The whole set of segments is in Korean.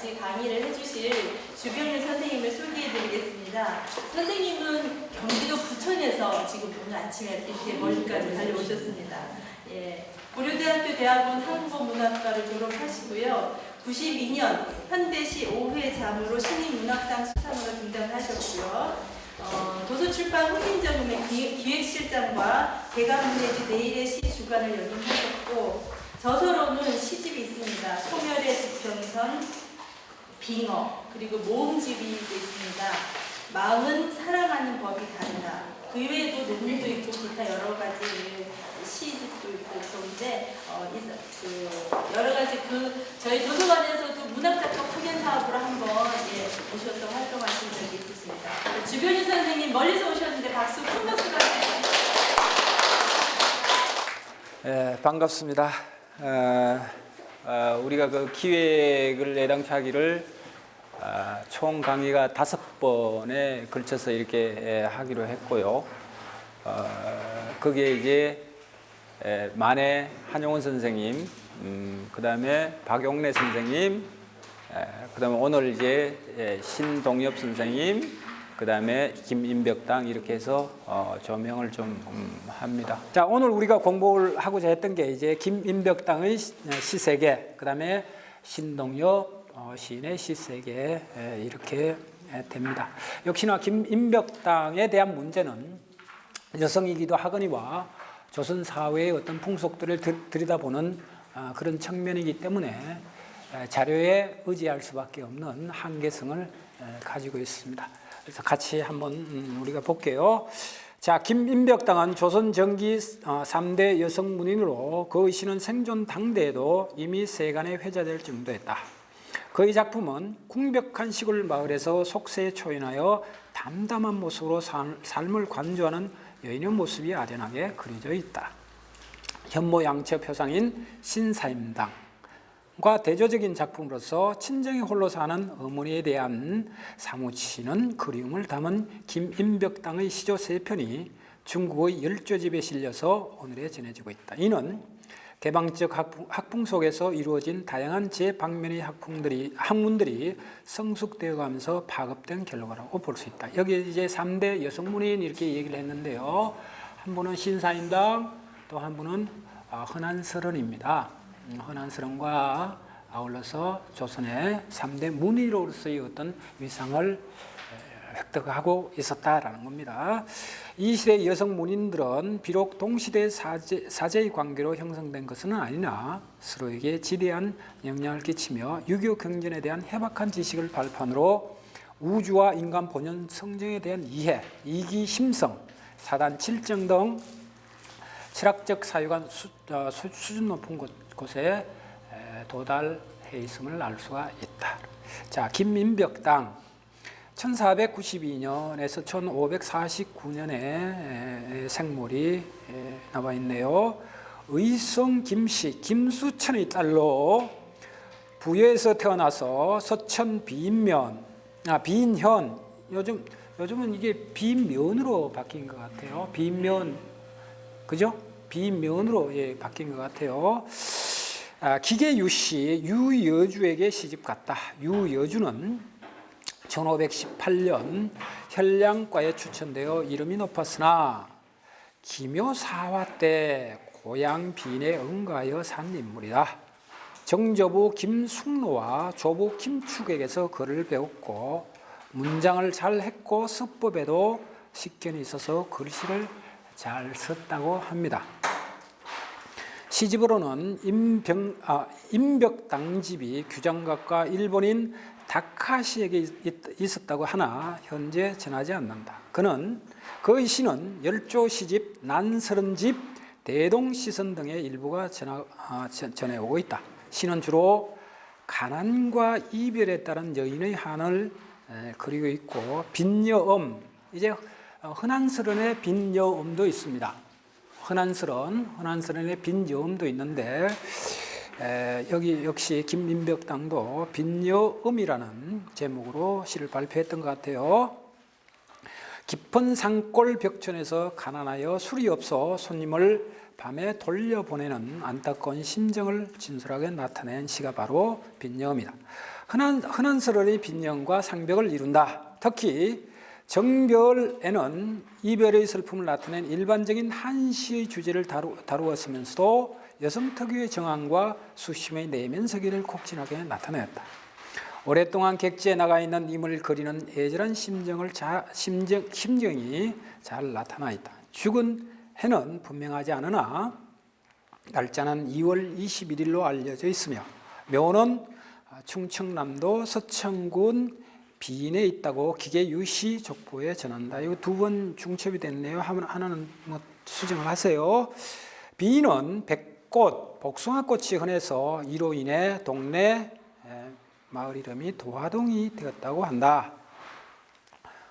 같이 강의를 해주실 주병일 선생님을 소개해드리겠습니다. 선생님은 경기도 부천에서 지금 오늘 아침에 이렇게 멀리까지 달려오셨습니다. 예, 고려대학교 대학원 한국어문학과를 졸업하시고요. 92년 현대시 5회 자무로 신인문학상 수상으로 등단하셨고요. 도서출판 홍인정음의 기획실장과 대감문예지 내일의 시 주간을 연임하셨고, 저서로는 시집이 있습니다. 소멸의 지평선, 빙어, 그리고 모음집이 있습니다. 마음은 사랑하는 법이 다르다. 그 외에도 논문도 있고 기타 여러 가지 시집도 있고 그런데 여러 가지 저희 도서관에서도 문학작가 풍년 사업으로 한번 오셔서 활동하신 적이 있으십니다. 주변인 선생님 멀리서 오셨는데 박수 큰 박수가 반갑습니다. 우리가 그 기획을 애당초 하기를 총 강의가 5번에 걸쳐서 이렇게 하기로 했고요. 거기에 이제 만해 한용운 선생님, 그 다음에 박용래 선생님, 그 다음에 오늘 이제 신동엽 선생님, 그 다음에 김인벽당 이렇게 해서 조명을 좀 합니다. 자, 오늘 우리가 공부를 하고자 했던 게 이제 김인벽당의 시세계, 그 다음에 신동엽 시인의 시세계 이렇게 됩니다. 역시나 김인벽당에 대한 문제는 여성이기도 하거니와 조선 사회의 어떤 풍속들을 들여다보는 그런 측면이기 때문에 자료에 의지할 수밖에 없는 한계성을 가지고 있습니다. 그래서 같이 한번 우리가 볼게요. 자, 김인벽당은 조선 전기 3대 여성 문인으로 그의 시는 생존 당대에도 이미 세간에 회자될 정도였다. 그의 작품은 궁벽한 시골 마을에서 속세에 초인하여 담담한 모습으로 삶을 관조하는 여인의 모습이 아련하게 그려져 있다. 현모양처 표상인 신사임당과 대조적인 작품으로서 친정에 홀로 사는 어머니에 대한 사무치는 그리움을 담은 김인벽당의 시조 3편이 중국의 열조집에 실려서 오늘에 전해지고 있다. 이는 개방적 학풍 속에서 이루어진 다양한 제방면의 학문들이 성숙되어 가면서 파급된 결과라고 볼 수 있다. 여기 이제 3대 여성문인 이렇게 얘기를 했는데요. 한 분은 신사임당, 또 한 분은 흔한서른입니다. 흔한서른과 아울러서 조선의 3대 문인으로서의 어떤 위상을 획득하고 있었다라는 겁니다. 이 시대의 여성 문인들은 비록 동시대 사제의 관계로 형성된 것은 아니나 서로에게 지대한 영향을 끼치며 유교 경전에 대한 해박한 지식을 발판으로 우주와 인간 본연 성정에 대한 이해, 이기 심성, 사단 칠정 등 철학적 사유가 수준 높은 곳에 도달해 있음을 알 수가 있다. 자, 김인벽당 1492년에서 1549년에 생물이 나와 있네요. 의성 김씨 김수천의 딸로 부여에서 태어나서 서천 비인현, 요즘은 이게 비인면으로 바뀐 것 같아요. 비인면, 그죠? 비인면으로 바뀐 것 같아요. 기계유씨 유여주에게 시집갔다. 유여주는 1518년 현량과에 추천되어 이름이 높았으나 기묘사화 때 고향 비인에 응가하여 산 인물이다. 정조부 김숙로와 조부 김축에게서 글을 배웠고 문장을 잘 했고 서법에도 식견이 있어서 글씨를 잘 썼다고 합니다. 시집으로는 인벽당집이 규장각과 일본인 다카시에게 있었다고 하나 현재 전하지 않는다. 그의 시는 열조 시집, 난서른집, 대동시선 등의 일부가 전해오고 있다. 시는 주로 가난과 이별에 따른 여인의 한을 그리고 있고 빈여음, 이제 흔한서른의 빈여음도 있습니다. 흔한서른의 빈여음도 있는데 여기 역시 김인벽당도 빈여음이라는 제목으로 시를 발표했던 것 같아요. 깊은 산골 벽촌에서 가난하여 술이 없어 손님을 밤에 돌려보내는 안타까운 심정을 진솔하게 나타낸 시가 바로 빈여음이다. 흔한스러운 빈년과 상벽을 이룬다. 특히 정별에는 이별의 슬픔을 나타낸 일반적인 한시의 주제를 다루었으면서도 여성 특유의 정황과 수심의 내면 세계를 곡진하게 나타내었다. 오랫동안 객지에 나가 있는 임을 그리는 애절한 심정이 잘 나타나 있다. 죽은 해는 분명하지 않으나 날짜는 2월 21일로 알려져 있으며 묘는 충청남도 서천군 비인에 있다고 기계 유시 족보에 전한다. 이거 두 번 중첩이 됐네요. 하나는 뭐 수정을 하세요. 비인은 백꽃, 복숭아꽃이 흔해서 이로 인해 동네 마을 이름이 도화동이 되었다고 한다.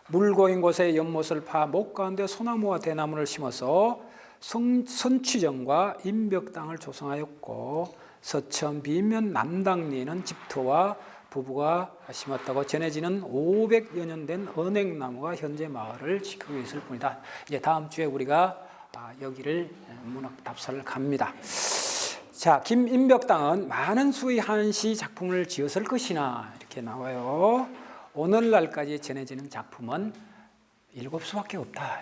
물 고인 곳에 연못을 파 목 가운데 소나무와 대나무를 심어서 선취정과 임벽당을 조성하였고 서천 비면 남당리에는 집터와 부부가 심었다고 전해지는 500여 년 된 은행나무가 현재 마을을 지키고 있을 뿐이다. 이제 다음 주에 우리가 여기를 문학 답사를 갑니다. 자, 김임벽당은 많은 수의 한시 작품을 지었을 것이나 이렇게 나와요. 오늘날까지 전해지는 작품은 7수밖에 없다.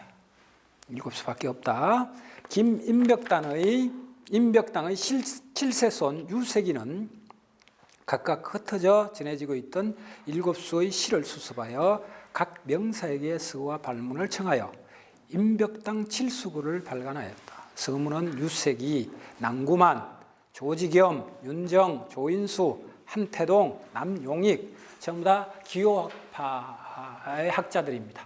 7수밖에 없다. 김임벽당의 7세손 유색이는 각각 흩어져 전해지고 있던 7수의 시를 수습하여 각 명사에게 서와 발문을 청하여 임벽당 7수구를 발간하였다. 서문은 유색이, 남구만, 조지겸, 윤정, 조인수, 한태동, 남용익 전부 다 기호학파의 학자들입니다.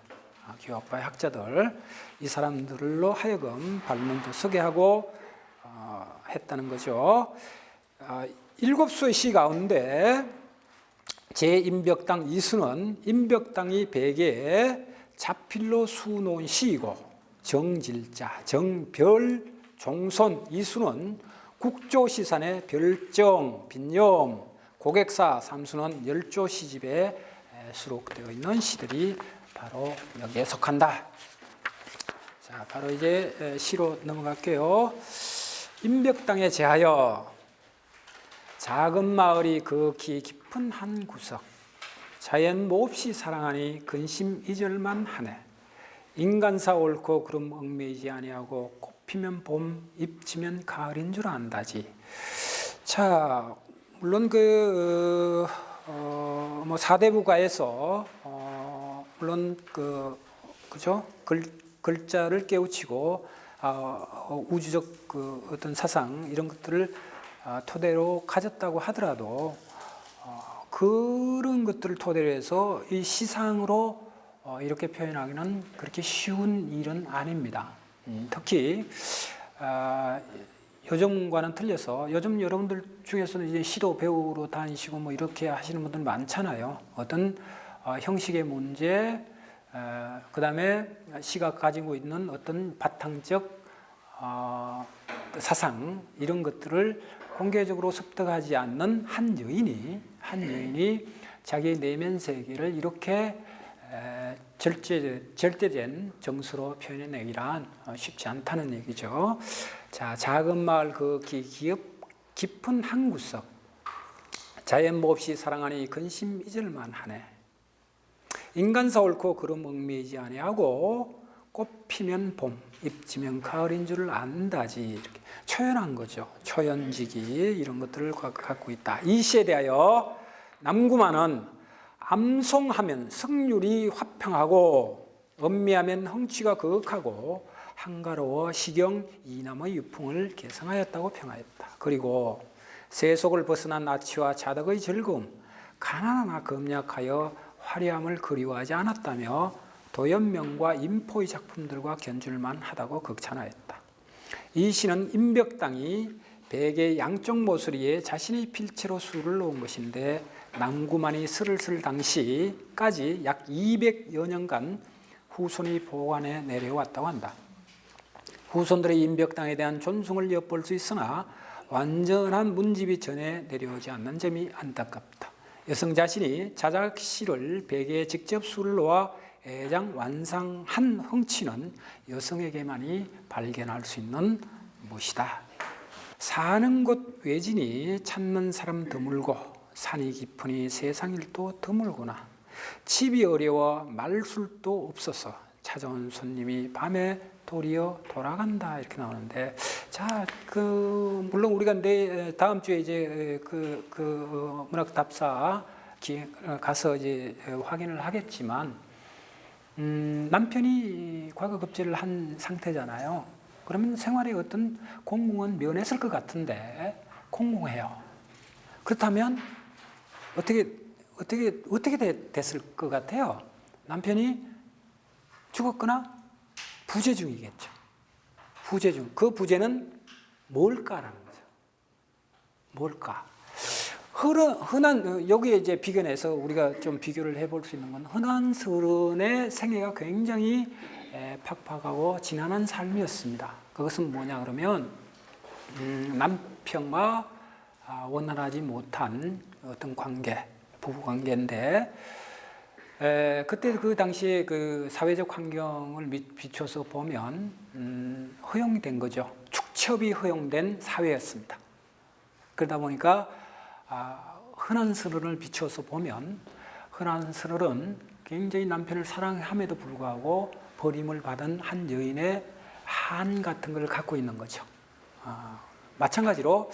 기호학파의 학자들, 이 사람들로 하여금 발문도 쓰게 하고 했다는 거죠. 7수의 시 가운데 제 임벽당 이수는 임벽당이 베개에 자필로 수놓은 시이고 정질자, 정별, 종손 이수는 국조시산의 별정, 빈념, 고객사, 삼수는 열조 시집에 수록되어 있는 시들이 바로 여기에 속한다. 자, 바로 이제 시로 넘어갈게요. 임벽당에 제하여 작은 마을이 극히 깊은 한 구석, 자연 몹시 사랑하니 근심 이절만 하네. 인간사 옳고 구름 얽매이지 아니하고 꽃피면 봄, 잎지면 가을인 줄 안다지. 자, 물론 뭐 사대부가에서 물론 그죠? 글자를 깨우치고 우주적 어떤 사상 이런 것들을 토대로 가졌다고 하더라도 그런 것들을 토대로 해서 이 시상으로 이렇게 표현하기는 그렇게 쉬운 일은 아닙니다. 특히 요즘과는 틀려서 요즘 여러분들 중에서는 이제 시도 배우러 다니시고 뭐 이렇게 하시는 분들 많잖아요. 어떤 형식의 문제, 그 다음에 시가 가지고 있는 어떤 바탕적 사상 이런 것들을 공개적으로 습득하지 않는 한 여인이 자기의 내면 세계를 이렇게 절대된 정서로 표현해내기란 쉽지 않다는 얘기죠. 자, 작은 마을 그 깊은 한 구석, 자연 몹시 사랑하니 근심 잊을만 하네. 인간사 옳고 구름 얽매이지 아니하고 꽃 피면 봄, 잎 지면 가을인 줄 안다지. 이렇게 초연한 거죠. 초연지기 이런 것들을 갖고 있다. 이 시에 대하여 남구만은 암송하면 성률이 화평하고 음미하면 흥취가 거극하고 한가로워 시경 이남의 유풍을 개성하였다고 평하였다. 그리고 세속을 벗어난 나치와 자덕의 즐거움, 가난하나 검약하여 화려함을 그리워하지 않았다며 도연명과 인포의 작품들과 견줄만 하다고 극찬하였다. 이 시는 임벽당이 베개 양쪽 모서리에 자신의 필체로 수를 놓은 것인데 남구만이 슬을 쓸 당시까지 약 200여 년간 후손이 보관해 내려왔다고 한다. 후손들의 임벽당에 대한 존중을 엿볼 수 있으나 완전한 문집이 전해 내려오지 않는 점이 안타깝다. 여성 자신이 자작시를 베개에 직접 수를 놓아 애장 완상한 흥취는 여성에게만이 발견할 수 있는 것이다. 사는 곳 외진이 찾는 사람 드물고 산이 깊으니 세상일도 드물구나. 집이 어려워 말술도 없어서 찾아온 손님이 밤에 도리어 돌아간다 이렇게 나오는데, 자, 물론 우리가 다음 주에 이제 문학답사 가서 이제 확인을 하겠지만, 남편이 과거 급제를 한 상태잖아요. 그러면 생활에 어떤 공공은 면했을 것 같은데 공공해요. 그렇다면 어떻게 됐을 것 같아요? 남편이 죽었거나 부재 중이겠죠. 부재 중. 그 부재는 뭘까라는 거죠. 뭘까? 흔한, 여기에 이제 비견해서 우리가 좀 비교를 해볼 수 있는 건, 흔한 서른의 생애가 굉장히 팍팍하고 지난한 삶이었습니다. 그것은 뭐냐 그러면, 남편과 원활하지 못한 어떤 관계, 부부 관계인데, 그때 그 당시에 그 사회적 환경을 비춰서 보면 허용된 거죠. 축첩이 허용된 사회였습니다. 그러다 보니까 흔한 서른을 비춰서 보면, 흔한 서른은 굉장히 남편을 사랑함에도 불구하고 버림을 받은 한 여인의 한 같은 걸 갖고 있는 거죠. 마찬가지로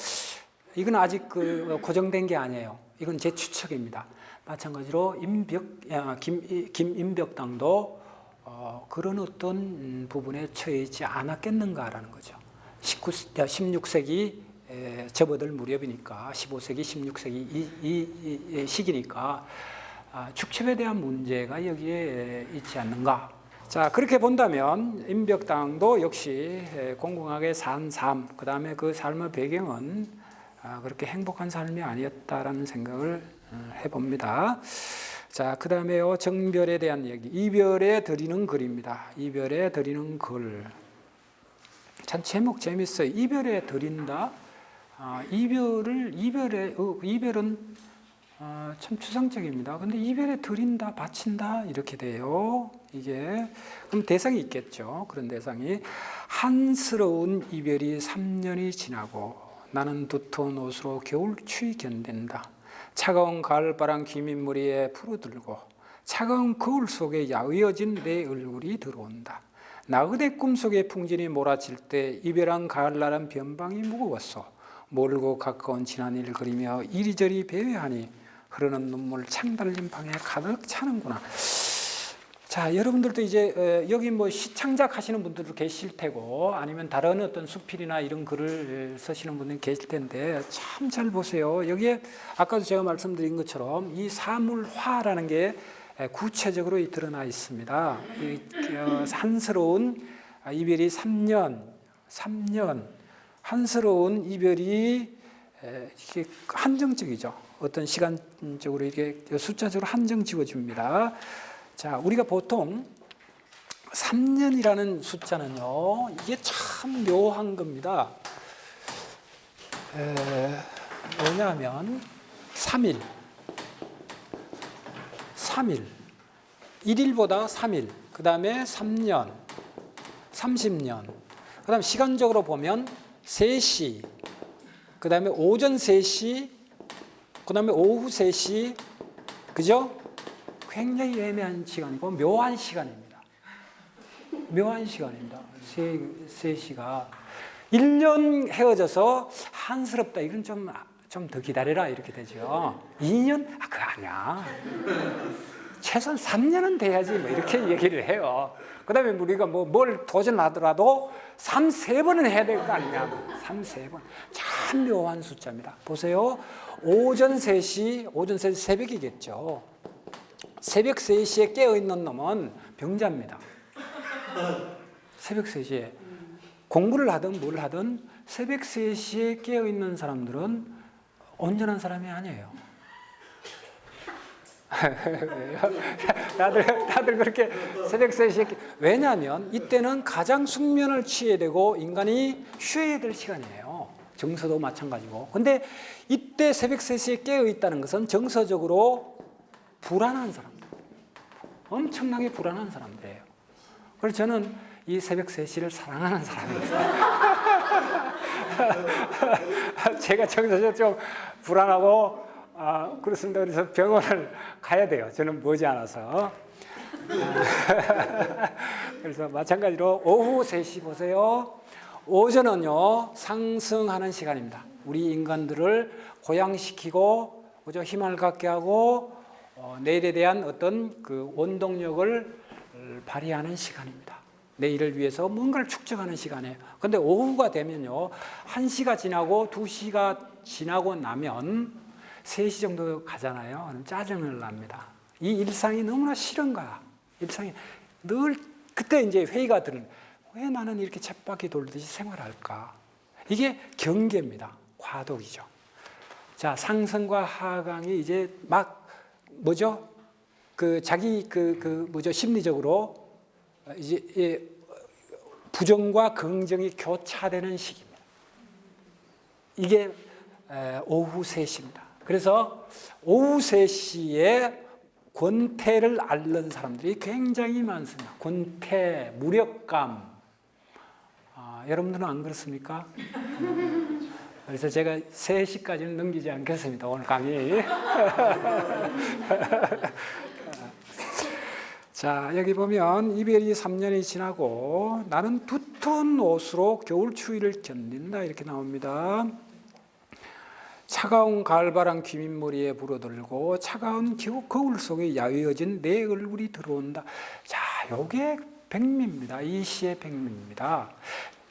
이건 아직 고정된 게 아니에요. 이건 제 추측입니다. 마찬가지로 김인벽당도 그런 어떤 부분에 처해 있지 않았겠는가라는 거죠. 16세기 접어들 무렵이니까, 15세기, 16세기 이 시기니까 축첩에 대한 문제가 여기에 있지 않는가. 자, 그렇게 본다면 임벽당도 역시 공공하게 산 삶, 그 다음에 그 삶의 배경은 그렇게 행복한 삶이 아니었다라는 생각을 해봅니다. 자, 그 다음에요, 정별에 대한 얘기. 이별에 드리는 글입니다. 이별에 드리는 글. 참 제목 재밌어요. 이별에 드린다. 이별은 참 추상적입니다. 근데 이별에 드린다, 바친다 이렇게 돼요. 이게 그럼 대상이 있겠죠. 그런 대상이, 한스러운 이별이 3년이 지나고 나는 두터운 옷으로 겨울 추위 견딘다. 차가운 가을바람 기민머리에 풀어들고 차가운 거울 속에 야위어진 내 얼굴이 들어온다. 나그네 꿈속에 풍진이 몰아칠 때 이별한 가을날은 변방이 무거웠어. 멀고 가까운 지난 일을 그리며 이리저리 배회하니 흐르는 눈물 창달린 방에 가득 차는구나. 자, 여러분들도 이제 여기 뭐 시창작 하시는 분들도 계실 테고, 아니면 다른 어떤 수필이나 이런 글을 쓰시는 분들 계실 텐데, 참 잘 보세요. 여기에 아까도 제가 말씀드린 것처럼 이 사물화라는 게 구체적으로 드러나 있습니다. 한스러운 이별이 3년, 한스러운 이별이 이게 한정적이죠. 어떤 시간적으로 이게 숫자적으로 한정 지어줍니다. 자, 우리가 보통 3년이라는 숫자는요, 이게 참 묘한 겁니다. 뭐냐면 3일, 1일보다 3일, 그 다음에 3년, 30년, 그 다음에 시간적으로 보면 3시, 그 다음에 오전 3시, 그 다음에 오후 3시, 그죠? 굉장히 애매한 시간이고 묘한 시간입니다. 묘한 시간입니다. 3시가 1년 헤어져서 한스럽다. 이건 좀 더 기다려라 이렇게 되죠. 2년? 그거 아니야. 최소한 3년은 돼야지 뭐 이렇게 얘기를 해요. 그 다음에 우리가 뭘 도전하더라도 3-4번은 해야 될 거 아니냐. 3-4번. 참 묘한 숫자입니다. 보세요. 오전 3시 새벽이겠죠. 새벽 3시에 깨어있는 놈은 병자입니다. 새벽 3시에 공부를 하든 뭘 하든 새벽 3시에 깨어있는 사람들은 온전한 사람이 아니에요. 다들 그렇게 새벽 3시에 왜냐하면 이때는 가장 숙면을 취해야 되고 인간이 쉬어야 될 시간이에요. 정서도 마찬가지고. 근데 이때 새벽 3시에 깨어있다는 것은 정서적으로 불안한 사람들, 엄청나게 불안한 사람들이에요. 그래서 저는 이 새벽 3시를 사랑하는 사람입니다. 제가 정서적으로 좀 불안하고 그렇습니다. 그래서 병원을 가야 돼요. 저는 머지않아서. 그래서 마찬가지로 오후 3시 보세요. 오전은요, 상승하는 시간입니다. 우리 인간들을 고양시키고, 그죠? 힘을 갖게 하고, 내일에 대한 어떤 그 원동력을 발휘하는 시간입니다. 내일을 위해서 뭔가를 축적하는 시간이에요. 근데 오후가 되면요, 1시가 지나고 2시가 지나고 나면 3시 정도 가잖아요. 그럼 짜증을 납니다. 이 일상이 너무나 싫은 거야. 일상이 늘 그때 이제 회의가 드는, 왜 나는 이렇게 쳇바퀴 돌듯이 생활할까? 이게 경계입니다. 과도기죠. 자, 상승과 하강이 이제 막 뭐죠? 그 자기 뭐죠? 심리적으로 이제 부정과 긍정이 교차되는 시기입니다. 이게 오후 3시입니다. 그래서 오후 3시에 권태를 앓는 사람들이 굉장히 많습니다. 권태, 무력감. 여러분들은 안 그렇습니까? 그래서 제가 3시까지는 넘기지 않겠습니다. 오늘 강의. 자, 여기 보면 이별이 3년이 지나고 나는 두터운 옷으로 겨울 추위를 견딘다 이렇게 나옵니다. 차가운 가을바람 귀밑머리에 불어들고 차가운 거울 속에 야위어진 내 얼굴이 들어온다. 자, 요게 백미입니다. 이 시의 백미입니다.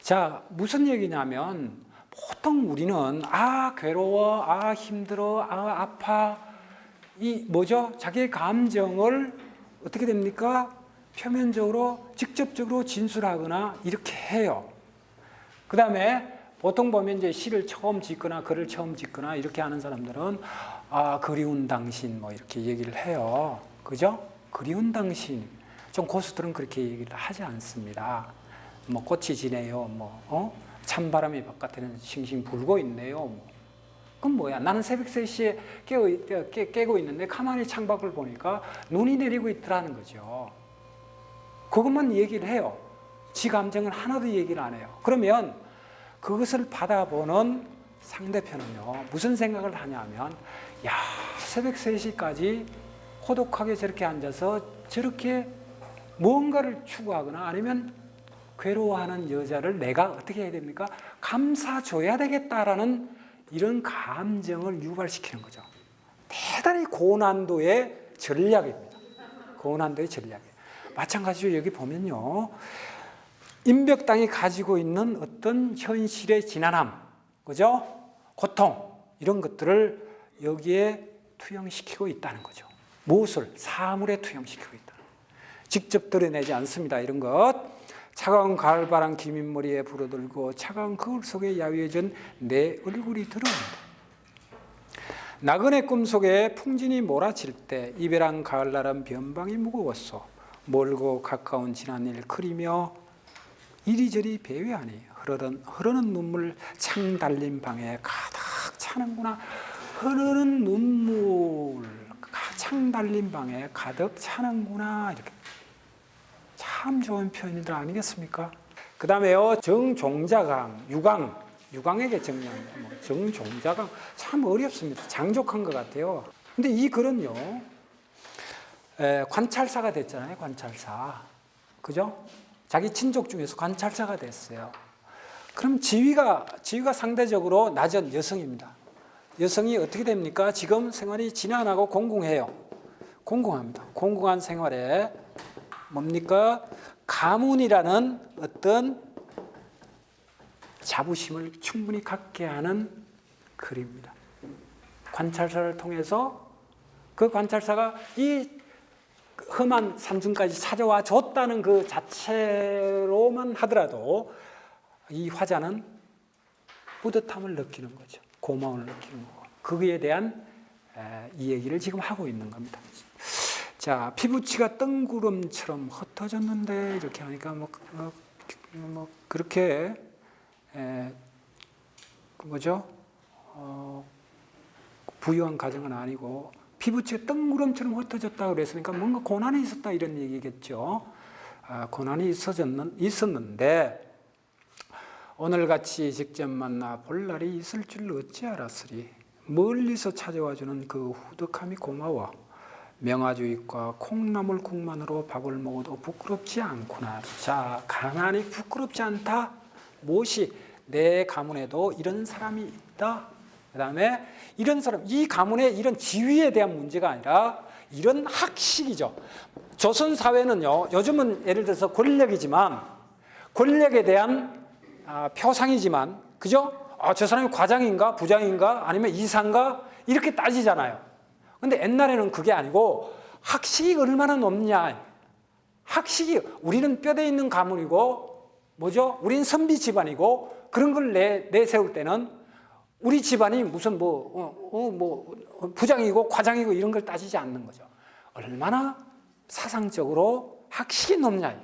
자, 무슨 얘기냐면 보통 우리는 괴로워, 힘들어, 아파 이 뭐죠? 자기의 감정을 어떻게 됩니까? 표면적으로 직접적으로 진술하거나 이렇게 해요. 그 다음에 보통 보면 이제 시를 처음 짓거나 글을 처음 짓거나 이렇게 하는 사람들은 그리운 당신 뭐 이렇게 얘기를 해요. 그죠? 그리운 당신. 좀 고수들은 그렇게 얘기를 하지 않습니다. 뭐 꽃이 지네요. 찬바람이 바깥에는 싱싱 불고 있네요. 그럼 뭐야? 나는 새벽 3시에 깨고 있는데 가만히 창밖을 보니까 눈이 내리고 있더라는 거죠. 그것만 얘기를 해요. 지 감정을 하나도 얘기를 안 해요. 그러면 그것을 받아보는 상대편은요, 무슨 생각을 하냐면, 새벽 3시까지 고독하게 저렇게 앉아서 저렇게 무언가를 추구하거나 아니면 괴로워하는 여자를 내가 어떻게 해야 됩니까? 감싸줘야 되겠다라는 이런 감정을 유발시키는 거죠. 대단히 고난도의 전략입니다. 고난도의 전략이에요. 마찬가지로 여기 보면요, 임벽당이 가지고 있는 어떤 현실의 지난함, 그죠? 고통, 이런 것들을 여기에 투영시키고 있다는 거죠. 무엇을? 사물에 투영시키고 있다. 직접 드러내지 않습니다. 이런 것. 차가운 가을바람 귀밑머리에 불어들고 차가운 거울 속에 야위어진 내 얼굴이 들어옵니다. 나그네 꿈속에 풍진이 몰아칠 때 이별한 가을날은 변방이 무거웠소. 멀고 가까운 지난 일 그리며 이리저리 배회하니 흐르는 눈물 창 달린 방에 가득 차는구나. 흐르는 눈물 창 달린 방에 가득 차는구나. 이렇게 참 좋은 표현들 아니겠습니까? 그 다음에요, 정종자강, 유강에게 정리합니다. 정종자강 참 어렵습니다. 장족한 것 같아요. 근데 이 글은요, 관찰사가 됐잖아요. 관찰사, 그죠? 자기 친족 중에서 관찰사가 됐어요. 그럼 지위가 상대적으로 낮은 여성입니다. 여성이 어떻게 됩니까? 지금 생활이 지난하고 공공해요. 공공합니다. 공공한 생활에 뭡니까? 가문이라는 어떤 자부심을 충분히 갖게 하는 글입니다. 관찰사를 통해서 그 관찰사가 이 험한 산중까지 찾아와 줬다는 그 자체로만 하더라도 이 화자는 뿌듯함을 느끼는 거죠. 고마움을 느끼는 거고. 거기에 대한 이 얘기를 지금 하고 있는 겁니다. 자, 피부치가 뜬구름처럼 흩어졌는데 이렇게 하니까 그렇게 뭐죠? 부유한 가정은 아니고 피부치가 뜬구름처럼 흩어졌다 그랬으니까 뭔가 고난이 있었다 이런 얘기겠죠. 고난이 있었는데 오늘같이 직접 만나 볼 날이 있을 줄 어찌 알았으리. 멀리서 찾아와주는 그 후덕함이 고마워. 명아주익과 콩나물국만으로 밥을 먹어도 부끄럽지 않구나. 자, 가난이 부끄럽지 않다. 무엇이? 내 가문에도 이런 사람이 있다. 그 다음에 이런 사람, 이 가문의 이런 지위에 대한 문제가 아니라 이런 학식이죠. 조선 사회는요, 요즘은 예를 들어서 권력이지만, 권력에 대한 표상이지만, 그죠? 저 사람이 과장인가, 부장인가, 아니면 이사인가, 이렇게 따지잖아요. 근데 옛날에는 그게 아니고, 학식이 얼마나 높냐. 학식이, 우리는 뼈대 있는 가문이고, 뭐죠? 우린 선비 집안이고, 그런 걸 내세울 때는 우리 집안이 무슨 부장이고 과장이고 이런 걸 따지지 않는 거죠. 얼마나 사상적으로 학식이 높냐.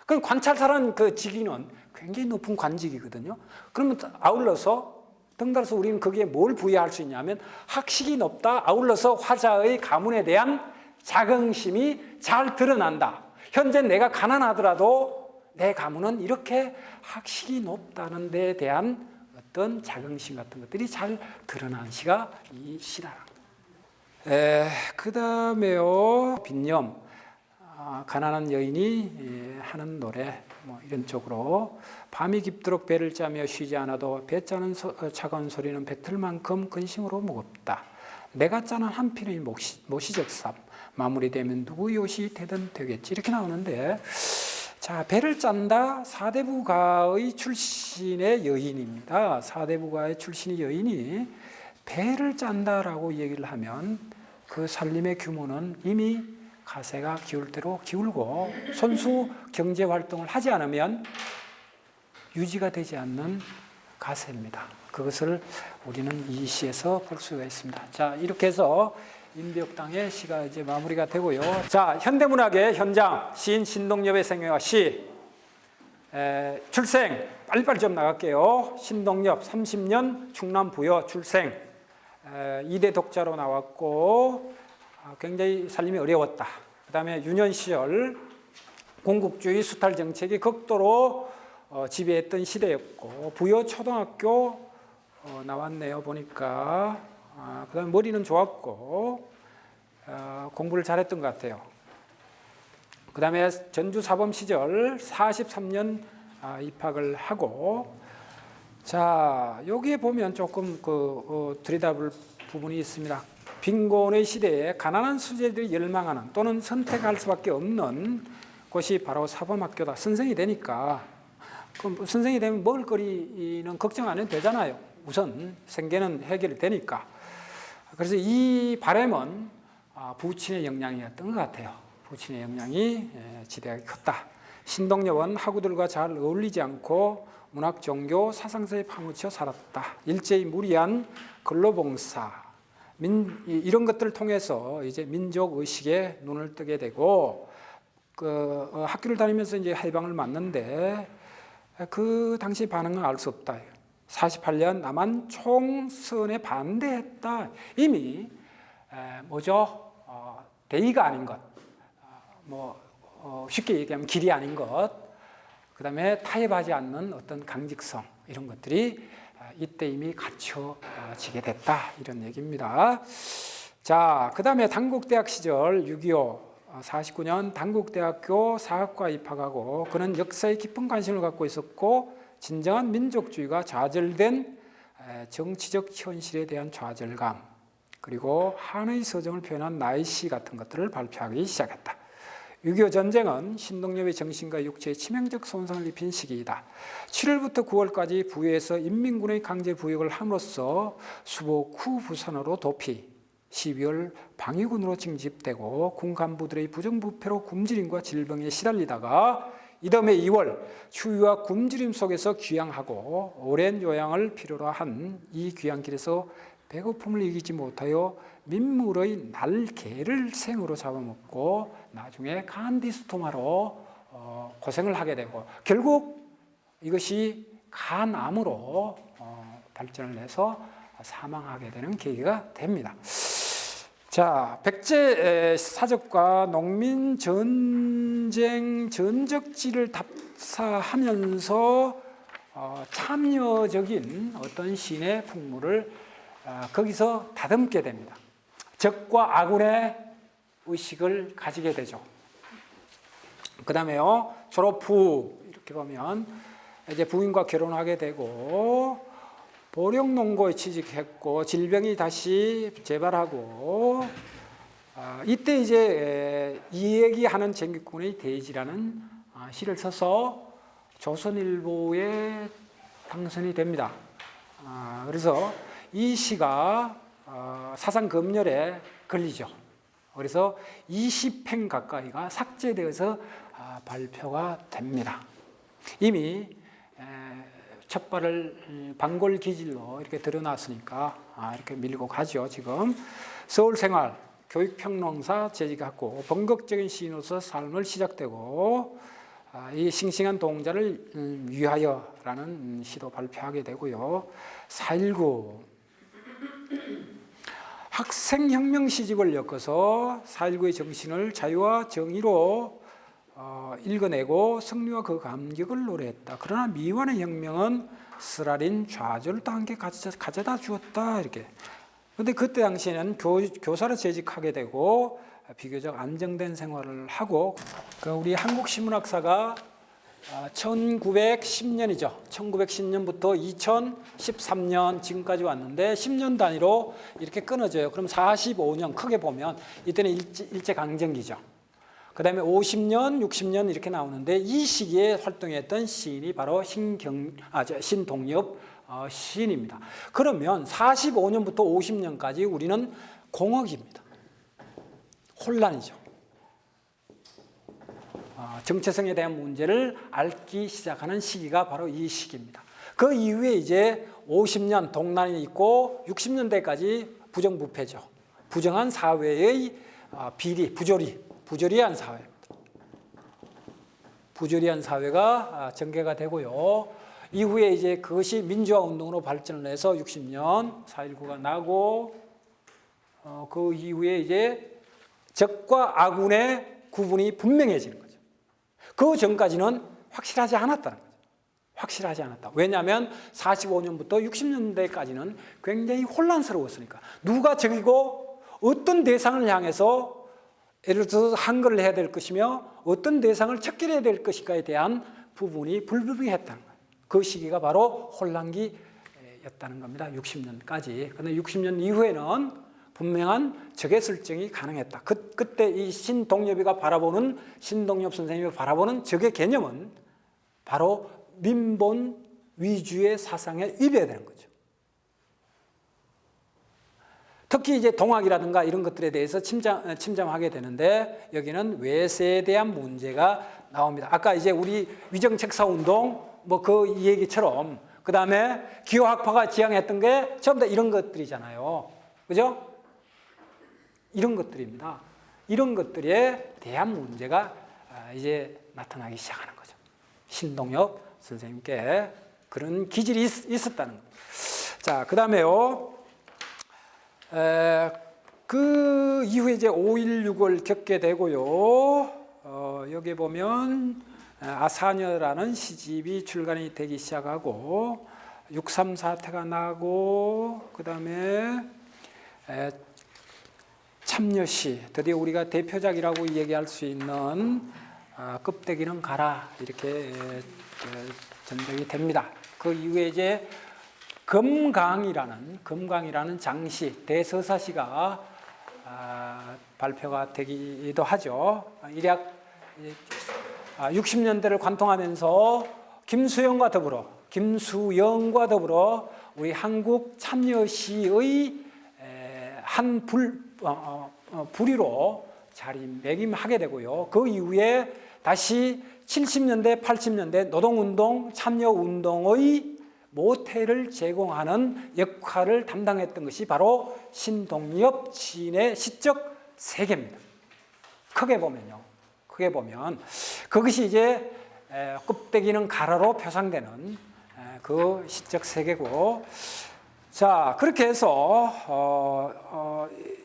그럼 관찰사라는 그 직위는 굉장히 높은 관직이거든요. 그러면 아울러서 덩달아서 우리는 거기에 뭘 부여할 수 있냐면 학식이 높다. 아울러서 화자의 가문에 대한 자긍심이 잘 드러난다. 현재 내가 가난하더라도 내 가문은 이렇게 학식이 높다는 데에 대한 어떤 자긍심 같은 것들이 잘 드러난 시가 이 시다. 그 다음에요, 빈념. 가난한 여인이 하는 노래, 뭐 이런 쪽으로. 밤이 깊도록 배를 짜며 쉬지 않아도 배 짜는 차가운 소리는 뱉을만큼 근심으로 무겁다. 내가 짜는 한 피의 모시적삼. 마무리되면 누구의 옷이 되든 되겠지. 이렇게 나오는데, 자, 배를 짠다. 사대부가의 출신의 여인입니다. 사대부가의 출신의 여인이 배를 짠다라고 얘기를 하면 그 살림의 규모는 이미 가세가 기울 대로 기울고 손수 경제 활동을 하지 않으면 유지가 되지 않는 가세입니다. 그것을 우리는 이 시에서 볼 수가 있습니다. 자, 이렇게 해서 임벽당의 시가 이제 마무리가 되고요. 자, 현대문학의 현장, 시인 신동엽의 생애와 시. 출생, 빨리빨리 좀 나갈게요. 신동엽 30년 충남 부여 출생. 2대 독자로 나왔고 굉장히 살림이 어려웠다. 그 다음에 유년 시절 공국주의 수탈 정책이 극도로 지배했던 시대였고 부여 초등학교 나왔네요. 보니까 그 다음에 머리는 좋았고 공부를 잘했던 것 같아요. 그 다음에 전주 사범 시절 43년 입학을 하고, 자, 여기에 보면 조금 들여다볼 부분이 있습니다. 빈곤의 시대에 가난한 수재들이 열망하는 또는 선택할 수밖에 없는 곳이 바로 사범학교다. 선생이 되니까, 그럼 선생이 되면 먹을거리는 걱정 안 해도 되잖아요. 우선 생계는 해결이 되니까. 그래서 이 바람은 부친의 영향이었던 것 같아요. 부친의 영향이 지대하게 컸다. 신동엽은 학우들과 잘 어울리지 않고 문학, 종교, 사상사에 파묻혀 살았다. 일제히 무리한 근로봉사, 이런 것들을 통해서 이제 민족 의식에 눈을 뜨게 되고, 학교를 다니면서 이제 해방을 맞는데 그 당시 반응은 알 수 없다. 48년 남한 총선에 반대했다. 이미 뭐죠? 대의가 아닌 것, 쉽게 얘기하면 길이 아닌 것, 그 다음에 타협하지 않는 어떤 강직성, 이런 것들이 이때 이미 갖춰지게 됐다. 이런 얘기입니다. 자, 그 다음에 단국대학 시절 6.25 49년 단국대학교 사학과 입학하고, 그는 역사에 깊은 관심을 갖고 있었고 진정한 민족주의가 좌절된 정치적 현실에 대한 좌절감, 그리고 한의 서정을 표현한 나의 시 같은 것들을 발표하기 시작했다. 6.25 전쟁은 신동엽의 정신과 육체에 치명적 손상을 입힌 시기이다. 7월부터 9월까지 부여에서 인민군의 강제 부역을 함으로써 수복 후 부산으로 도피, 12월 방위군으로 징집되고 군 간부들의 부정부패로 굶주림과 질병에 시달리다가 이듬해 2월 추위와 굶주림 속에서 귀향하고 오랜 요양을 필요로 한 이 귀향길에서 배고픔을 이기지 못하여 민물의 날개를 생으로 잡아먹고 나중에 간디스토마로 고생을 하게 되고, 결국 이것이 간암으로 발전을 해서 사망하게 되는 계기가 됩니다. 자, 백제 사적과 농민 전쟁 전적지를 답사하면서 참여적인 어떤 시인의 풍물을 거기서 다듬게 됩니다. 적과 아군의 의식을 가지게 되죠. 그 다음에요, 졸업 후 이렇게 보면 이제 부인과 결혼하게 되고 보령농고에 취직했고 질병이 다시 재발하고 이때 이제 이야기하는 정규군의 대지라는 시를 써서 조선일보에 당선이 됩니다. 그래서 이 시가 사상검열에 걸리죠. 그래서 20편 가까이가 삭제되어서 발표가 됩니다. 이미 첫 발을 방골 기질로 이렇게 드러났으니까 이렇게 밀고 가죠. 지금 서울생활, 교육평론사 재직하고 본격적인 시인으로서 삶을 시작되고 이 싱싱한 동자를 위하여라는 시도 발표하게 되고요. 4.19 학생혁명 시집을 엮어서 4.19의 정신을 자유와 정의로 읽어내고 승리와 그 감격을 노래했다. 그러나 미완의 혁명은 쓰라린 좌절도 함께 가져다 주었다. 이렇게. 근데 그때 당시에는 교사로 재직하게 되고 비교적 안정된 생활을 하고 우리 한국신문학사가 1910년이죠. 1910년부터 2013년 지금까지 왔는데 10년 단위로 이렇게 끊어져요. 그럼 45년 크게 보면 이때는 일제강점기죠. 그 다음에 50년, 60년 이렇게 나오는데 이 시기에 활동했던 시인이 바로 신동엽 시인입니다. 그러면 45년부터 50년까지 우리는 공허기입니다. 혼란이죠. 정체성에 대한 문제를 앓기 시작하는 시기가 바로 이 시기입니다. 그 이후에 이제 50년 동란이 있고 60년대까지 부정부패죠. 부정한 사회의 비리, 부조리한 사회입니다. 부조리한 사회가 전개가 되고요. 이후에 이제 그것이 민주화 운동으로 발전을 해서 60년 4.19가 나고 그 이후에 이제 적과 아군의 구분이 분명해지는 거죠. 그 전까지는 확실하지 않았다는 거죠. 확실하지 않았다. 왜냐하면 45년부터 60년대까지는 굉장히 혼란스러웠으니까 누가 적이고 어떤 대상을 향해서 예를 들어서 한글을 해야 될 것이며 어떤 대상을 척결해야 될 것인가에 대한 부분이 불분명했다는 거예요. 그 시기가 바로 혼란기였다는 겁니다. 60년까지. 그런데 60년 이후에는 분명한 적외설정이 가능했다. 그때 이 신동엽이가 바라보는 신동엽 선생님이 바라보는 적의 개념은 바로 민본 위주의 사상에 위배되는 거죠. 특히 이제 동학이라든가 이런 것들에 대해서 침잠하게 되는데 여기는 외세에 대한 문제가 나옵니다. 아까 이제 우리 위정책사 운동 뭐 그 얘기처럼 그 다음에 기호학파가 지향했던 게 전부 다 이런 것들이잖아요. 그죠? 이런 것들입니다. 이런 것들에 대한 문제가 이제 나타나기 시작하는 거죠. 신동엽 선생님께 그런 기질이 있었다는 겁니다. 자, 그 다음에요. 그 이후에 이제 5.16을 겪게 되고요. 여기 보면 아사녀라는 시집이 출간이 되기 시작하고 6.3 사태가 나고 그 다음에 참여시 드디어 우리가 대표작이라고 얘기할 수 있는 껍데기는 가라 이렇게 전적이 됩니다. 그 이후에 이제 금강이라는 장시 대서사시가 발표가 되기도 하죠. 일약 60년대를 관통하면서 김수영과 더불어 우리 한국 참여시의 한 부리로 자리매김하게 되고요. 그 이후에 다시 70년대, 80년대 노동운동, 참여운동의 모태를 제공하는 역할을 담당했던 것이 바로 신동엽 시인의 시적 세계입니다. 크게 보면 그것이 이제 껍데기는 가라로 표상되는 그 시적 세계고, 자 그렇게 해서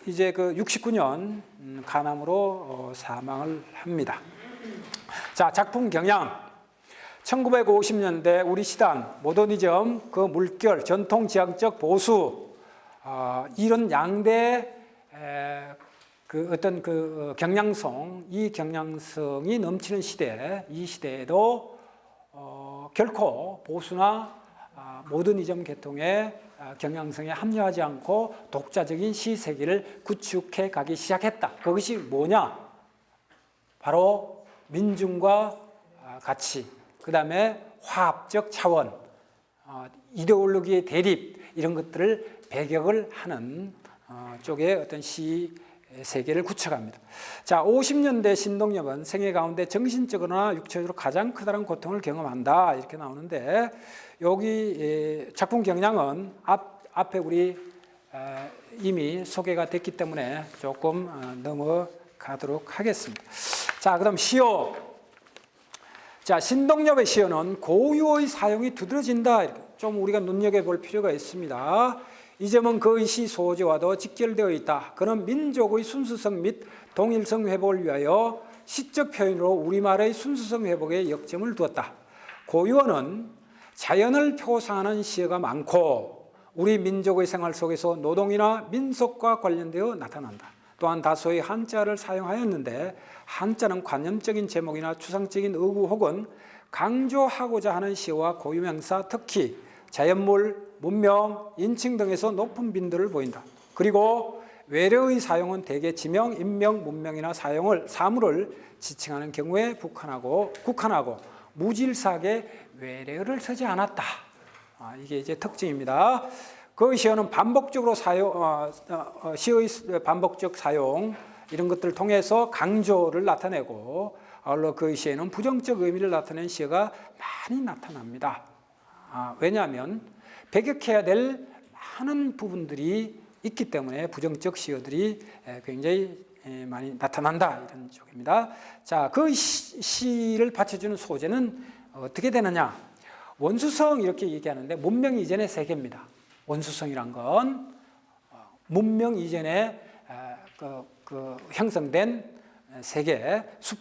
이제 그 69년 간암으로 사망을 합니다. 자, 작품 경향. 1950년대 우리 시단 모더니즘 그 물결 전통 지향적 보수 이런 양대 그 어떤 그 경향성, 이 경향성이 넘치는 시대, 이 시대에도 결코 보수나 모더니즘 계통의 경향성에 합류하지 않고 독자적인 시 세계를 구축해 가기 시작했다. 그것이 뭐냐? 바로 민중과 가치, 그 다음에 화합적 차원, 이데올로기의 대립, 이런 것들을 배격을 하는 쪽의 어떤 시 세계를 구축합니다. 자, 50년대 신동엽은 생애 가운데 정신적으로나 육체적으로 가장 커다란 고통을 경험한다. 이렇게 나오는데, 여기 작품 경향은 앞에 우리 이미 소개가 됐기 때문에 조금 넘어가도록 하겠습니다. 자, 그다음 시어. 자, 신동엽의 시어는 고유어의 사용이 두드러진다. 좀 우리가 눈여겨볼 필요가 있습니다. 이 점은 그의 시 소재와도 직결되어 있다. 그는 민족의 순수성 및 동일성 회복을 위하여 시적 표현으로 우리말의 순수성 회복에 역점을 두었다. 고유어는 자연을 표상하는 시어가 많고 우리 민족의 생활 속에서 노동이나 민속과 관련되어 나타난다. 또한 다소의 한자를 사용하였는데 한자는 관념적인 제목이나 추상적인 의구 혹은 강조하고자 하는 시어와 고유명사, 특히 자연물, 문명, 인칭 등에서 높은 빈도를 보인다. 그리고 외래의 사용은 대개 지명, 인명, 문명이나 사물을 지칭하는 경우에 국한하고 무질서하게 외래어를 쓰지 않았다. 이게 이제 특징입니다. 그 시어는 반복적으로 시의 반복적 사용 이런 것들을 통해서 강조를 나타내고 아울러 그 시에는 부정적 의미를 나타내는 시어가 많이 나타납니다. 왜냐하면 배격해야 될 많은 부분들이 있기 때문에 부정적 시어들이 굉장히 많이 나타난다 이런 쪽입니다. 자, 그 시를 받쳐주는 소재는 어떻게 되느냐? 원수성 이렇게 얘기하는데 문명 이전의 세계입니다. 원수성이란 건 문명 이전에 형성된 세계, 숲,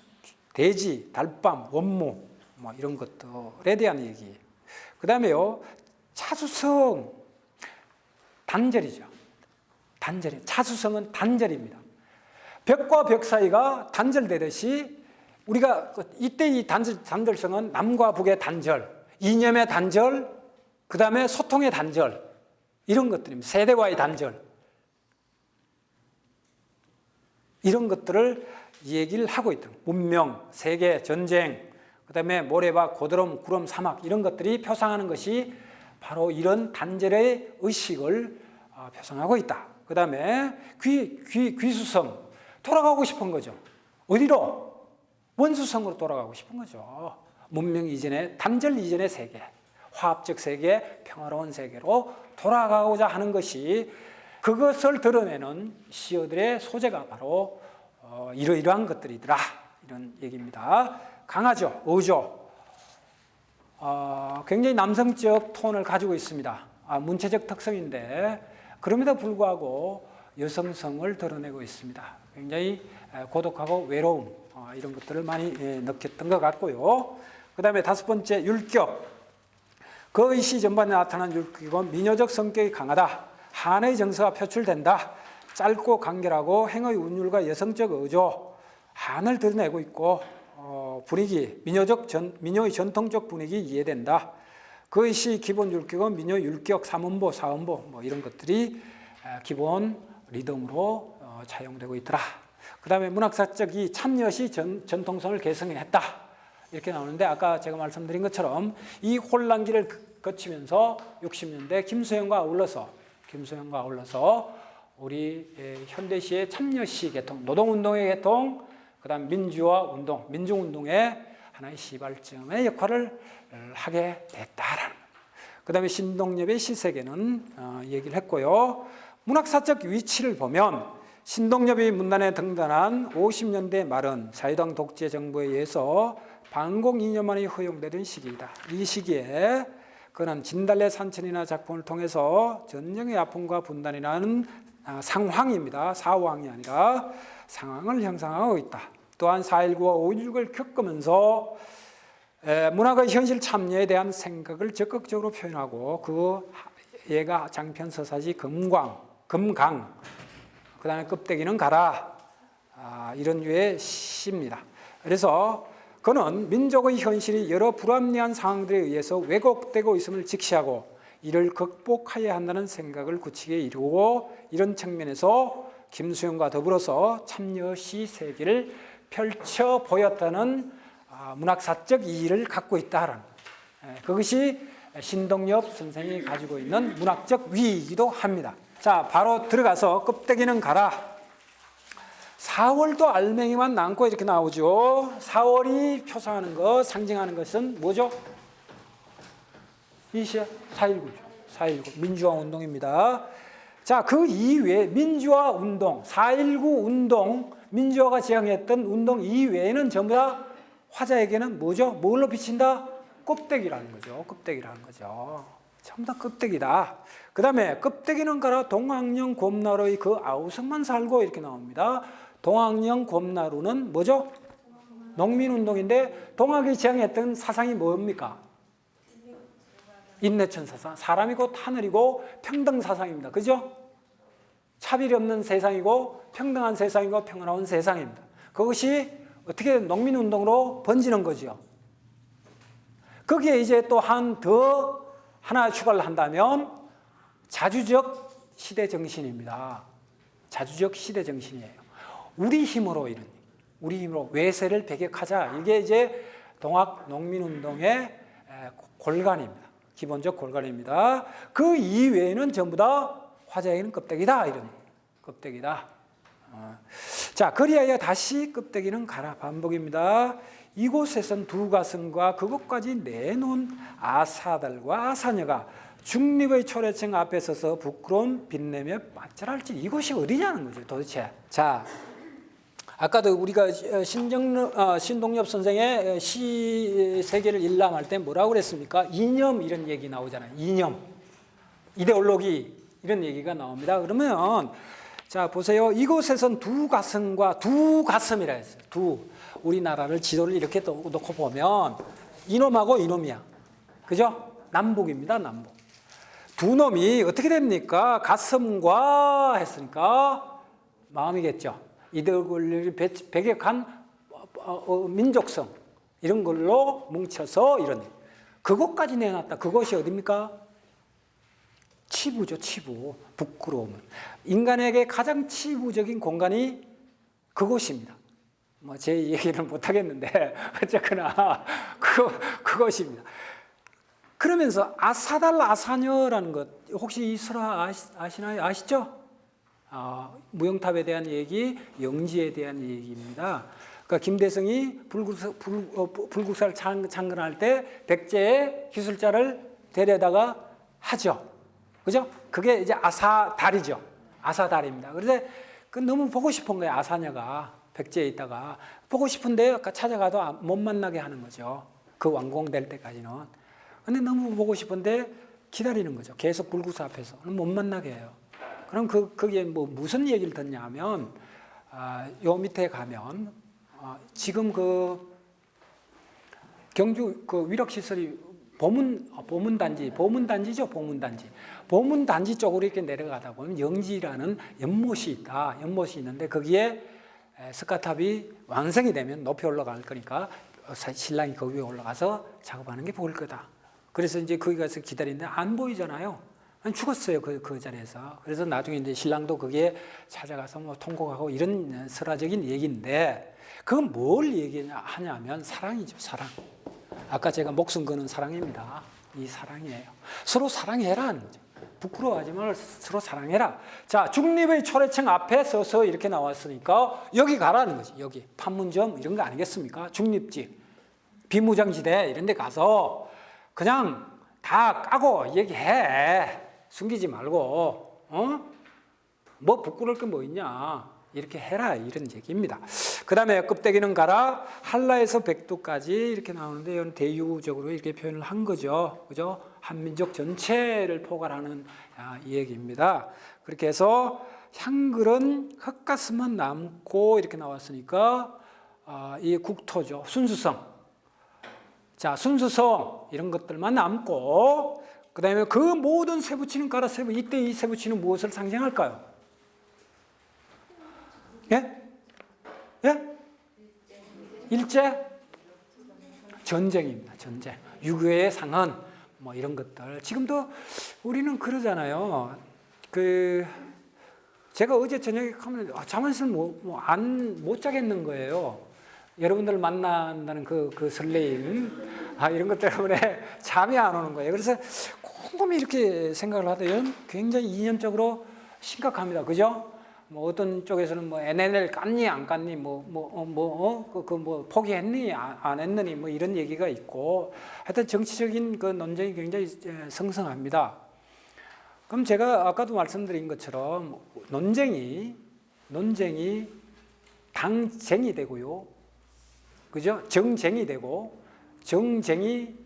대지, 달밤, 원무 뭐 이런 것들에 대한 얘기. 그 다음에요, 차수성, 단절이죠. 차수성은 단절입니다. 벽과 벽 사이가 단절되듯이 우리가 이때 이 단절성은 남과 북의 단절, 이념의 단절, 그 다음에 소통의 단절 이런 것들입니다. 세대와의 단절 이런 것들을 얘기를 하고 있다. 문명, 세계, 전쟁, 그 다음에 모래밭, 고드름, 구름, 사막 이런 것들이 표상하는 것이 바로 이런 단절의 의식을 표상하고 있다. 그 다음에 귀수성, 돌아가고 싶은 거죠. 어디로? 원수성으로 돌아가고 싶은 거죠. 문명 이전의, 단절 이전의 세계, 화합적 세계, 평화로운 세계로 돌아가고자 하는 것이 그것을 드러내는 시어들의 소재가 바로 이러이러한 것들이더라. 이런 얘기입니다. 강하죠. 어조. 굉장히 남성적 톤을 가지고 있습니다. 문체적 특성인데 그럼에도 불구하고 여성성을 드러내고 있습니다. 굉장히 고독하고 외로움 이런 것들을 많이 느꼈던 것 같고요. 그 다음에 다섯 번째 율격. 그의 시 전반에 나타난 율격은 민요적 성격이 강하다. 한의 정서가 표출된다. 짧고 간결하고 행의 운율과 여성적 어조, 한을 드러내고 있고 분위기, 민요의 전통적 분위기 이해된다. 그의 시 기본 율격은 민요 율격, 삼음보, 사음보 뭐 이런 것들이 기본 리듬으로 차용되고 있더라. 그 다음에 문학사적 이 참여시 전통성을 개성했다. 이렇게 나오는데 아까 제가 말씀드린 것처럼 이 혼란기를 거치면서 60년대 김소영과 아울러서 우리 현대시의 참여시 계통, 노동운동의 계통, 그 다음 민주화 운동, 민중운동의 하나의 시발점의 역할을 하게 됐다라는. 그 다음에 신동엽의 시세계는 얘기를 했고요. 문학사적 위치를 보면 신동엽이 문단에 등단한 50년대 말은 자유당 독재 정부에 의해서 반공 2년 만에 허용되던 시기이다. 이 시기에 그는 진달래 산천이나 작품을 통해서 전쟁의 아픔과 분단이라는 상황입니다. 사황이 아니라 상황을 형성하고 있다. 또한 4.19와 5.16을 겪으면서 문학의 현실 참여에 대한 생각을 적극적으로 표현하고 그 얘가 장편 서사지 금광 금강, 그 다음에 껍데기는 가라. 이런 류의 시입니다. 그래서 그는 민족의 현실이 여러 불합리한 상황들에 의해서 왜곡되고 있음을 직시하고 이를 극복해야 한다는 생각을 굳히게 이루고 이런 측면에서 김수영과 더불어서 참여시 세계를 펼쳐 보였다는 문학사적 이의를 갖고 있다는 그것이 신동엽 선생이 가지고 있는 문학적 위이기도 합니다. 자, 바로 들어가서 껍데기는 가라. 4월도 알맹이만 남고 이렇게 나오죠. 4월이 표상하는 것, 상징하는 것은 뭐죠? 4.19죠. 4.19 민주화 운동입니다. 자, 그 이외에 민주화 운동, 4.19 운동, 민주화가 지향했던 운동 이외에는 전부 다 화자에게는 뭐죠? 뭘로 비친다? 껍데기라는 거죠. 껍데기라는 거죠. 전부 다 껍데기다. 그 다음에 껍데기는 가라 동학령 곰나루의 그 아우성만 살고 이렇게 나옵니다. 동학령 곰나루는 뭐죠? 농민운동인데 동학이 지향했던 사상이 뭡니까? 인내천 사상. 사람이 곧 하늘이고 평등 사상입니다. 그죠? 차별이 없는 세상이고 평등한 세상이고 평화로운 세상입니다. 그것이 어떻게 농민운동으로 번지는 거죠. 거기에 이제 또 하나 추가를 한다면 자주적 시대 정신입니다. 자주적 시대 정신이에요. 우리 힘으로 이런, 우리 힘으로 외세를 배격하자. 이게 이제 동학 농민운동의 골간입니다. 기본적 골간입니다. 그 이외에는 전부 다 화자에게는 껍데기다. 이런 껍데기다. 자, 그리하여 다시 껍데기는 가라. 반복입니다. 이곳에선 두 가슴과 그것까지 내놓은 아사들과 아사녀가 중립의 초래층 앞에 서서 부끄러움 빛내며 맞절할지 이곳이 어디냐는 거죠, 도대체. 자, 아까도 우리가 신동엽 선생의 시 세계를 일람할 때 뭐라고 그랬습니까? 이념 이런 얘기 나오잖아요. 이념, 이데올로기 이런 얘기가 나옵니다. 그러면 자 보세요. 이곳에선 두 가슴이라 했어요. 우리나라를 지도를 이렇게 놓고 보면 이놈하고 이놈이야. 그죠? 남북입니다. 남북. 두 놈이 어떻게 됩니까? 가슴과 했으니까 마음이겠죠. 이데올로기를 배격한 민족성 이런 걸로 뭉쳐서 이런 그것까지 내놨다. 그것이 어디입니까? 치부죠. 치부. 부끄러움은 인간에게 가장 치부적인 공간이 그것입니다. 뭐 제 얘기는 못 하겠는데 어쨌거나 그것입니다. 그러면서 아사달 아사녀라는 것 혹시 이 설화 아시나요? 아시죠? 무용탑에 대한 얘기, 영지에 대한 얘기입니다. 그러니까 김대성이 불국사를 창건할 때 백제의 기술자를 데려다가 하죠. 그죠? 그게 이제 아사달이죠. 아사달입니다. 그런데 그 너무 보고 싶은 거예요. 아사녀가 백제에 있다가 보고 싶은데 찾아가도 못 만나게 하는 거죠. 그 완공될 때까지는. 근데 너무 보고 싶은데 기다리는 거죠. 계속 불국사 앞에서 못 만나게 해요. 그럼 거기에 뭐 무슨 얘기를 듣냐 하면 요 밑에 가면 지금 그 경주 그 위력시설이 보문단지죠. 보문단지 쪽으로 이렇게 내려가다 보면 영지라는 연못이 있다. 연못이 있는데 거기에 스카탑이 완성이 되면 높이 올라갈 거니까 신랑이 거기에 올라가서 작업하는 게 보일 거다. 그래서 이제 거기 가서 기다리는데 안 보이잖아요. 죽었어요. 그 자리에서. 그래서 나중에 이제 신랑도 거기에 찾아가서 뭐 통곡하고 이런 설화적인 얘기인데 그건 뭘 얘기하냐면 사랑이죠. 사랑. 아까 제가 목숨 거는 사랑입니다. 이 사랑이에요. 서로 사랑해라 하는 거죠. 부끄러워하지 말고 서로 사랑해라. 자, 중립의 초래층 앞에 서서 이렇게 나왔으니까 여기 가라는 거지. 여기 판문점 이런 거 아니겠습니까? 중립지, 비무장지대 이런 데 가서 그냥 다 까고 얘기해. 숨기지 말고 뭐 부끄러울 게 뭐 있냐. 이렇게 해라 이런 얘기입니다. 그 다음에 껍데기는 가라 한라에서 백두까지 이렇게 나오는데 이건 대유적으로 이렇게 표현을 한 거죠. 그죠? 한민족 전체를 포괄하는 이 얘기입니다. 그렇게 해서 한글은 흙가슴만 남고 이렇게 나왔으니까 이 국토죠. 순수성. 자, 순수성 이런 것들만 남고 그 다음에 그 모든 세부치는 가라세부, 이때 이 세부치는 무엇을 상징할까요? 예? 예? 일제? 전쟁입니다. 전쟁. 유교의 상은 뭐 이런 것들. 지금도 우리는 그러잖아요. 제가 어제 저녁에 가면 잠을 못 자겠는 거예요. 여러분들 만난다는 그 설레임, 이런 것 때문에 잠이 안 오는 거예요. 그래서 곰곰이 이렇게 생각을 하더니 굉장히 이념적으로 심각합니다. 그죠? 뭐 어떤 쪽에서는 뭐 NNL 깠니 안 깠니 포기했니 안 했느니 뭐 이런 얘기가 있고, 하여튼 정치적인 그 논쟁이 굉장히 성성합니다. 그럼 제가 아까도 말씀드린 것처럼 논쟁이 당쟁이 되고요, 그죠? 정쟁이 되고, 정쟁이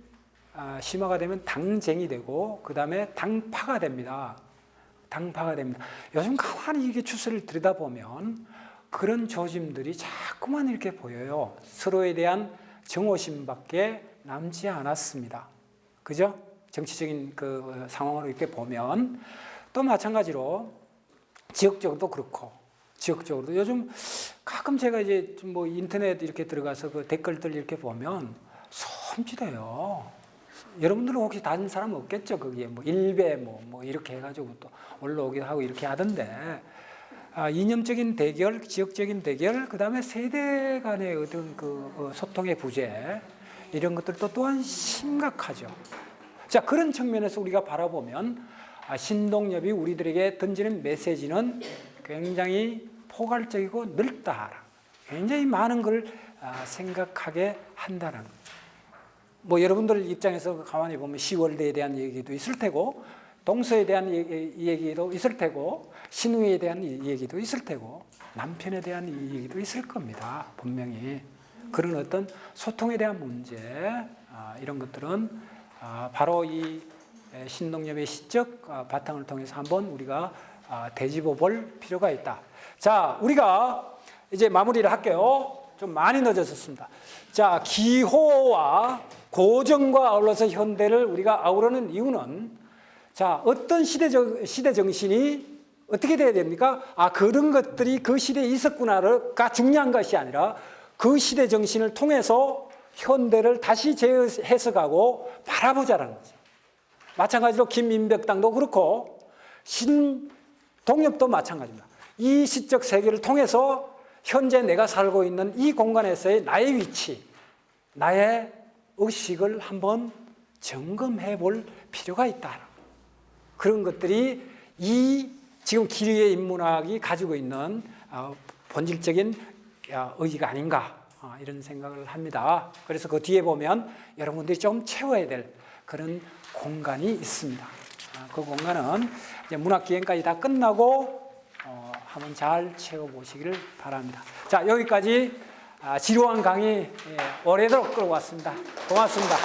심화가 되면 당쟁이 되고, 그 다음에 당파가 됩니다. 당파가 됩니다. 요즘 가만히 이게 추세를 들여다보면 그런 조짐들이 자꾸만 이렇게 보여요. 서로에 대한 정오심밖에 남지 않았습니다. 그죠? 정치적인 그 상황으로 이렇게 보면, 또 마찬가지로 지역적으로도 그렇고, 지역적으로도 요즘 가끔 제가 이제 뭐 인터넷 이렇게 들어가서 그 댓글들 이렇게 보면 섬찟해요. 여러분들은 혹시 다른 사람 없겠죠? 거기에 뭐 일배 뭐 이렇게 해가지고 또 올라오기도 하고 이렇게 하던데, 이념적인 대결, 지역적인 대결, 그 다음에 세대 간의 어떤 그 소통의 부재, 이런 것들도 또한 심각하죠. 자, 그런 측면에서 우리가 바라보면 신동엽이 우리들에게 던지는 메시지는 굉장히 포괄적이고 넓다. 굉장히 많은 걸 생각하게 한다는 거죠. 뭐 여러분들 입장에서 가만히 보면 시월대에 대한 얘기도 있을 테고, 동서에 대한 얘기도 있을 테고, 신우에 대한 얘기도 있을 테고, 남편에 대한 얘기도 있을 겁니다. 분명히. 그런 어떤 소통에 대한 문제, 이런 것들은 바로 이 신동엽의 시적 바탕을 통해서 한번 우리가 되짚어 볼 필요가 있다. 자, 우리가 이제 마무리를 할게요. 좀 많이 늦어졌습니다. 자, 기호와 고전과 아울러서 현대를 우리가 아우르는 이유는, 자, 어떤 시대 정신이 어떻게 돼야 됩니까? 그런 것들이 그 시대에 있었구나가 중요한 것이 아니라 그 시대 정신을 통해서 현대를 다시 재해석하고 바라보자라는 거죠. 마찬가지로 김인백당도 그렇고 신동엽도 마찬가지입니다. 이 시적 세계를 통해서 현재 내가 살고 있는 이 공간에서의 나의 위치, 나의 의식을 한번 점검해 볼 필요가 있다. 그런 것들이 이 지금 기류의 인문학이 가지고 있는 본질적인 의의가 아닌가, 이런 생각을 합니다. 그래서 그 뒤에 보면 여러분들이 좀 채워야 될 그런 공간이 있습니다. 그 공간은 이제 문학기행까지 다 끝나고 한번 잘 채워보시기를 바랍니다. 자, 여기까지 지루한 강의 오래도록 끌어왔습니다. 고맙습니다.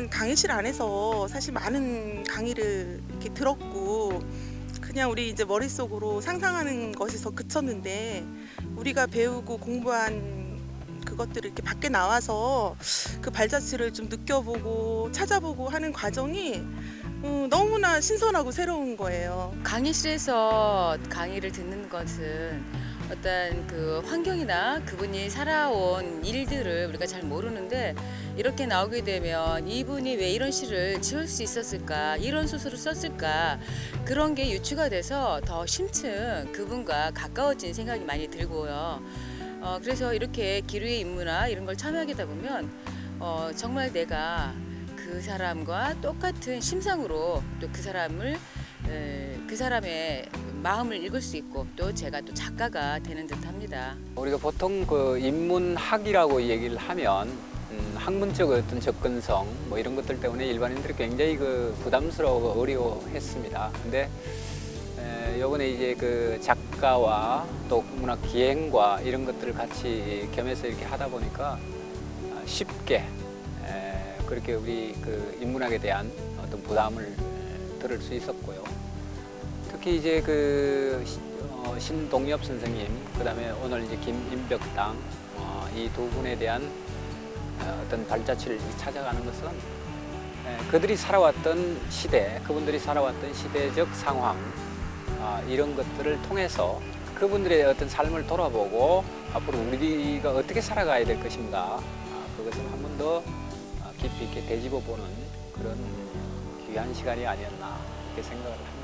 강의실 안에서 사실 많은 강의를 이렇게 들었고 그냥 우리 이제 머릿속으로 상상하는 것에서 그쳤는데 우리가 배우고 공부한 그것들을 이렇게 밖에 나와서 그 발자취를 좀 느껴보고 찾아보고 하는 과정이 너무나 신선하고 새로운 거예요. 강의실에서 강의를 듣는 것은 어떤 그 환경이나 그분이 살아온 일들을 우리가 잘 모르는데 이렇게 나오게 되면 이분이 왜 이런 시를 지을 수 있었을까, 이런 소설을 썼을까, 그런 게 유추가 돼서 더 심층 그분과 가까워진 생각이 많이 들고요. 그래서 이렇게 기류의 임무나 이런 걸 참여하다 보면 정말 내가 그 사람과 똑같은 심상으로 또 그 사람의 마음을 읽을 수 있고 또 제가 또 작가가 되는 듯합니다. 우리가 보통 그 인문학이라고 얘기를 하면 학문적 어떤 접근성 뭐 이런 것들 때문에 일반인들이 굉장히 그 부담스러워 어려워했습니다. 근데 요번에 이제 그 작가와 또 문학 기행과 이런 것들을 같이 겸해서 이렇게 하다 보니까 쉽게 그렇게 우리 그 인문학에 대한 어떤 부담을 들을 수 있었고요. 특히 이제 그 신동엽 선생님, 그다음에 오늘 이제 김인벽당 이 두 분에 대한 어떤 발자취를 찾아가는 것은 그들이 살아왔던 시대, 그분들이 살아왔던 시대적 상황 이런 것들을 통해서 그분들의 어떤 삶을 돌아보고 앞으로 우리가 어떻게 살아가야 될 것인가 그것을 한 번 더 깊이 있게 되짚어 보는 그런 귀한 시간이 아니었나 이렇게 생각을 합니다.